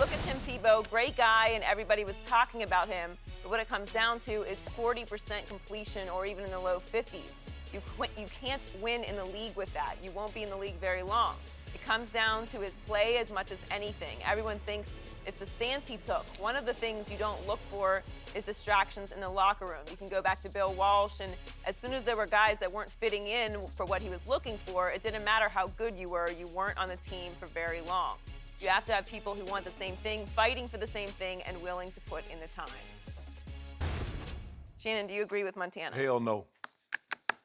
look at Tim Tebow, great guy, and everybody was talking about him. But what it comes down to is 40% completion or even in the low 50s. You can't win in the league with that. You won't be in the league very long. It comes down to his play as much as anything. Everyone thinks it's the stance he took. One of the things you don't look for is distractions in the locker room. You can go back to Bill Walsh, and as soon as there were guys that weren't fitting in for what he was looking for, it didn't matter how good you were, you weren't on the team for very long. You have to have people who want the same thing, fighting for the same thing, and willing to put in the time. Shannon, do you agree with Montana? Hell no.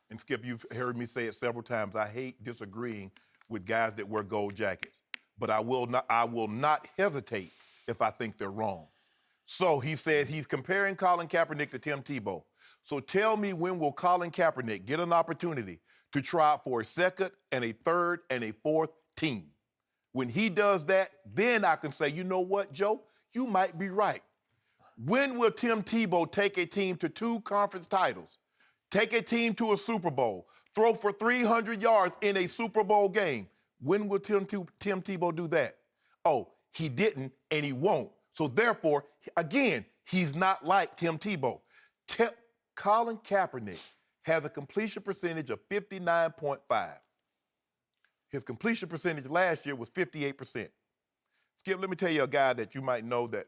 And Skip, you've heard me say it several times. I hate disagreeing with guys that wear gold jackets. But I will not hesitate if I think they're wrong. So he said he's comparing Colin Kaepernick to Tim Tebow. So tell me, when will Colin Kaepernick get an opportunity to try out for a second and a third and a fourth team? When he does that, then I can say, you know what, Joe? You might be right. When will Tim Tebow take a team to 2 conference titles, take a team to a Super Bowl, throw for 300 yards in a Super Bowl game? When will Tim Tebow do that? Oh, he didn't and he won't. So therefore, again, he's not like Tim Tebow. Colin Kaepernick has a completion percentage of 59.5. His completion percentage last year was 58%. Skip, let me tell you a guy that you might know that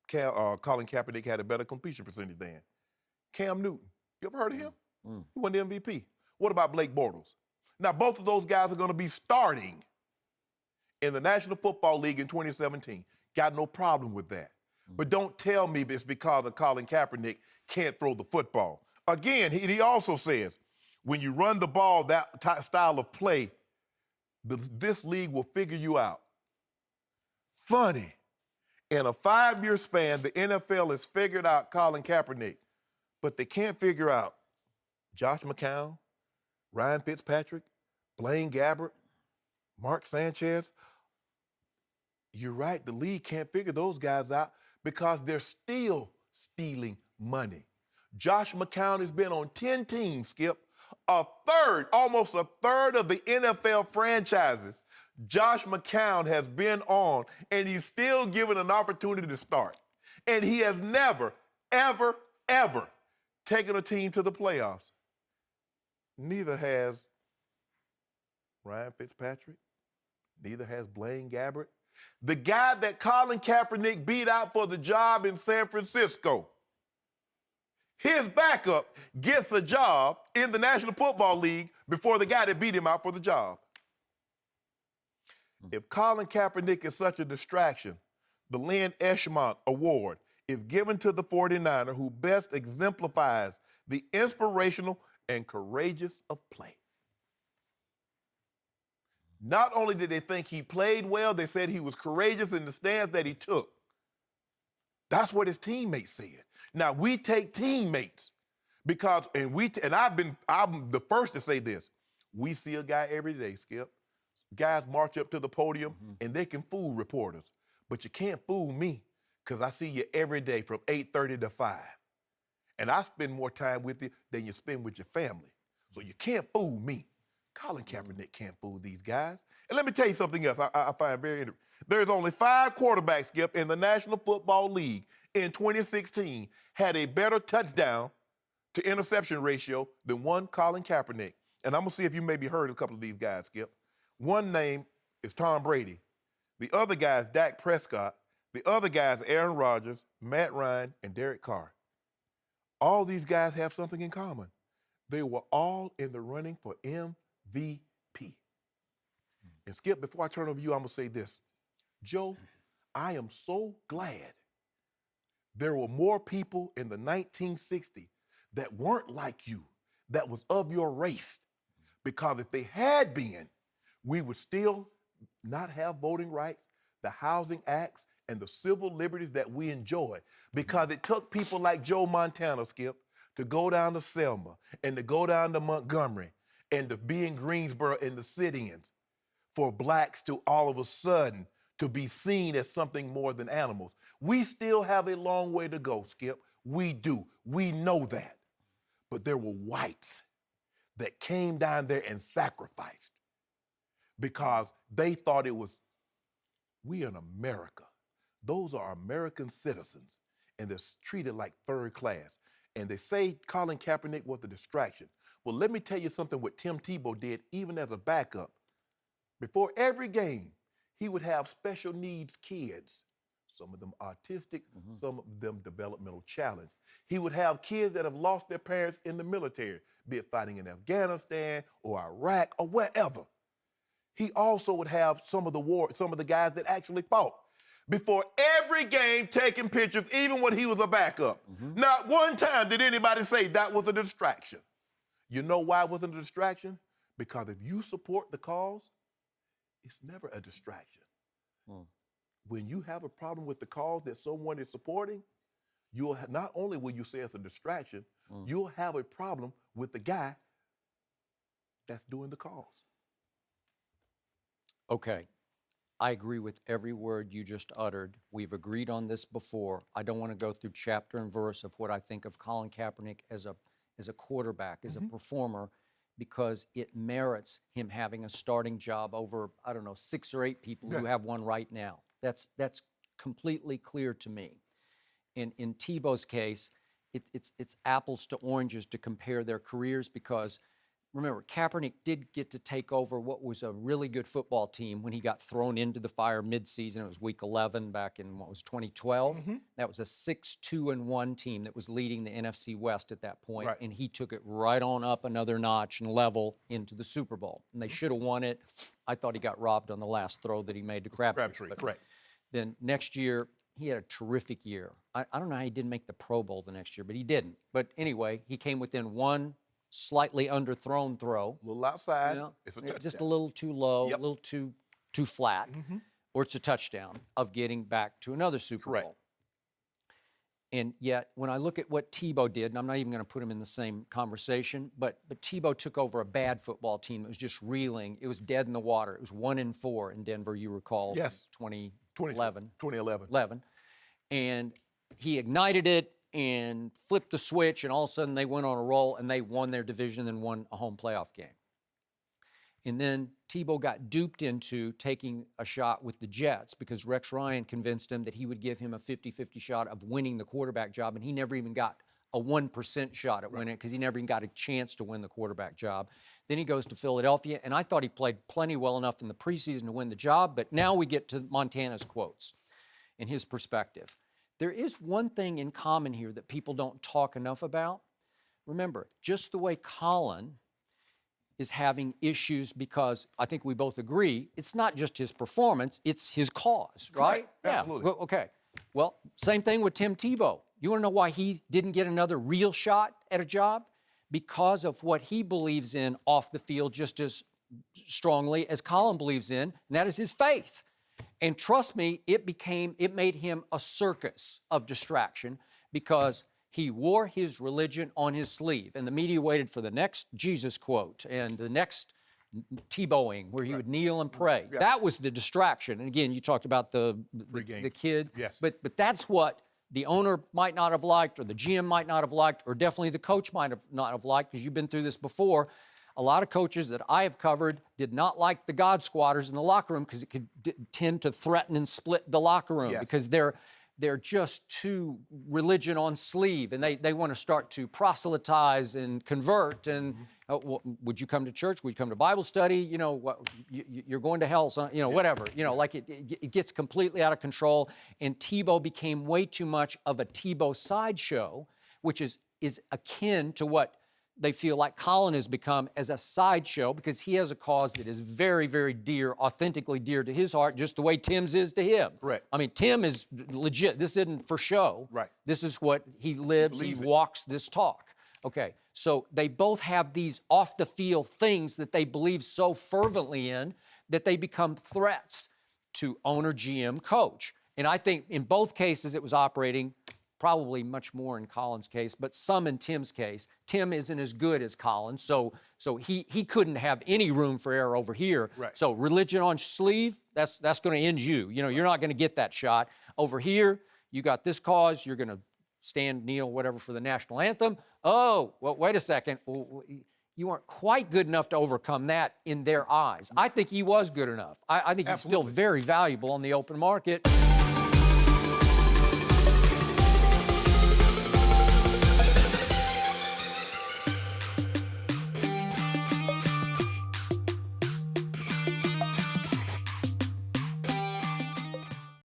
Colin Kaepernick had a better completion percentage than. Cam Newton. You ever heard of him? He won the MVP. What about Blake Bortles? Now, both of those guys are going to be starting in the National Football League in 2017. Got no problem with that. But don't tell me it's because of Colin Kaepernick can't throw the football. Again, he also says, when you run the ball, that style of play, this league will figure you out. Funny. In a 5-year span, the NFL has figured out Colin Kaepernick, but they can't figure out Josh McCown, Ryan Fitzpatrick, Blaine Gabbert, Mark Sanchez. You're right, the league can't figure those guys out because they're still stealing money. Josh McCown has been on 10 teams, Skip. Almost a third of the NFL franchises Josh McCown has been on, and he's still given an opportunity to start. And he has never, ever, ever taken a team to the playoffs. Neither has Ryan Fitzpatrick. Neither has Blaine Gabbert. The guy that Colin Kaepernick beat out for the job in San Francisco, his backup gets a job in the National Football League before the guy that beat him out for the job. If Colin Kaepernick is such a distraction, the Lynn Eshmont Award is given to the 49er who best exemplifies the inspirational and courageous of play. Not only did they think he played well, they said he was courageous in the stance that he took. That's what his teammates said. Now, we take teammates because, I'm the first to say this, we see a guy every day, Skip. Guys march up to the podium and they can fool reporters, but you can't fool me because I see you every day from 8:30 to 5. And I spend more time with you than you spend with your family. So you can't fool me. Colin Kaepernick can't fool these guys. And let me tell you something else I find very interesting. There's only 5 quarterbacks, Skip, in the National Football League in 2016 had a better touchdown to interception ratio than one Colin Kaepernick. And I'm going to see if you maybe heard a couple of these guys, Skip. One name is Tom Brady. The other guy is Dak Prescott. The other guy is Aaron Rodgers, Matt Ryan, and Derek Carr. All these guys have something in common. They were all in the running for MVP. And Skip, before I turn over to you, I'm going to say this. Joe, I am so glad there were more people in the 1960s that weren't like you, that was of your race. Because if they had been, we would still not have voting rights, the housing acts, and the civil liberties that we enjoy. Because it took people like Joe Montana, Skip, to go down to Selma and to go down to Montgomery and to be in Greensboro in the sit-ins for blacks to all of a sudden to be seen as something more than animals. We still have a long way to go, Skip. We do. We know that. But there were whites that came down there and sacrificed because they thought it was, we in America. Those are American citizens, and they're treated like third class. And they say Colin Kaepernick was a distraction. Well, let me tell you something what Tim Tebow did, even as a backup. Before every game, he would have special needs kids, some of them autistic, some of them developmental challenged. He would have kids that have lost their parents in the military, be it fighting in Afghanistan or Iraq or wherever. He also would have some of the guys that actually fought. Before every game, taking pictures, even when he was a backup. Not one time did anybody say that was a distraction. You know why it wasn't a distraction? Because if you support the cause, it's never a distraction. When you have a problem with the cause that someone is supporting, not only will you say it's a distraction, you'll have a problem with the guy that's doing the cause. Okay. I agree with every word you just uttered. We've agreed on this before. I don't want to go through chapter and verse of what I think of Colin Kaepernick as a quarterback, as a performer, because it merits him having a starting job over, I don't know, 6 or 8 people who have one right now. That's completely clear to me. In Tebow's case, it's apples to oranges to compare their careers because remember, Kaepernick did get to take over what was a really good football team when he got thrown into the fire midseason. It was week 11 back in, 2012? That was a 6-2-1 team that was leading the NFC West at that point, and he took it right on up another notch and level into the Super Bowl. And they should have won it. I thought he got robbed on the last throw that he made to Crabtree. Correct. Then next year, he had a terrific year. I don't know how he didn't make the Pro Bowl the next year, but he didn't. But anyway, he came within one slightly underthrown throw. A little outside, it's a touchdown. Just a little too low, a little too flat, or it's a touchdown of getting back to another Super Bowl. And yet, when I look at what Tebow did, and I'm not even going to put him in the same conversation, but Tebow took over a bad football team that was just reeling. It was dead in the water. It was 1-4 in Denver, you recall. Yes. 2011. 2011. And he ignited it and flipped the switch, and all of a sudden they went on a roll, and they won their division and won a home playoff game. And then Tebow got duped into taking a shot with the Jets because Rex Ryan convinced him that he would give him a 50-50 shot of winning the quarterback job, and he never even got a 1% shot at winning it because he never even got a chance to win the quarterback job. Then he goes to Philadelphia, and I thought he played plenty well enough in the preseason to win the job, but now we get to Montana's quotes and his perspective. There is one thing in common here that people don't talk enough about. Remember, just the way Colin is having issues because I think we both agree, it's not just his performance, it's his cause, right? Absolutely. Yeah. Okay. Well, same thing with Tim Tebow. You want to know why he didn't get another real shot at a job? Because of what he believes in off the field just as strongly as Colin believes in, and that is his faith. And trust me, it made him a circus of distraction because he wore his religion on his sleeve. And the media waited for the next Jesus quote and the next Tebowing where he would kneel and pray. Yeah. That was the distraction. And again, you talked about the kid. Yes. But that's what the owner might not have liked, or the GM might not have liked, or definitely the coach might have not have liked, because you've been through this before. A lot of coaches that I have covered did not like the God Squatters in the locker room because it could tend to threaten and split the locker room because they're just too religion on sleeve, and they want to start to proselytize and convert. And well, would you come to church? Would you come to Bible study? You know, you're going to hell, son, you know, whatever. You know, like it gets completely out of control. And Tebow became way too much of a Tebow sideshow, which is akin to what they feel like Colin has become as a sideshow, because he has a cause that is very, very dear, authentically dear to his heart, just the way Tim's is to him. Right. I mean, Tim is legit. This isn't for show. Right. This is what he lives, he walks this talk. Okay, so they both have these off-the-field things that they believe so fervently in that they become threats to owner, GM, coach. And I think in both cases it was operating, probably much more in Colin's case, but some in Tim's case. Tim isn't as good as Colin, so he couldn't have any room for error over here. Right. So religion on sleeve, that's going to end you. You know, you're not going to get that shot. Over here, you got this cause, you're going to stand, kneel, whatever, for the national anthem. Oh, well, wait a second. You weren't quite good enough to overcome that in their eyes. I think he was good enough. I think he's still very valuable on the open market.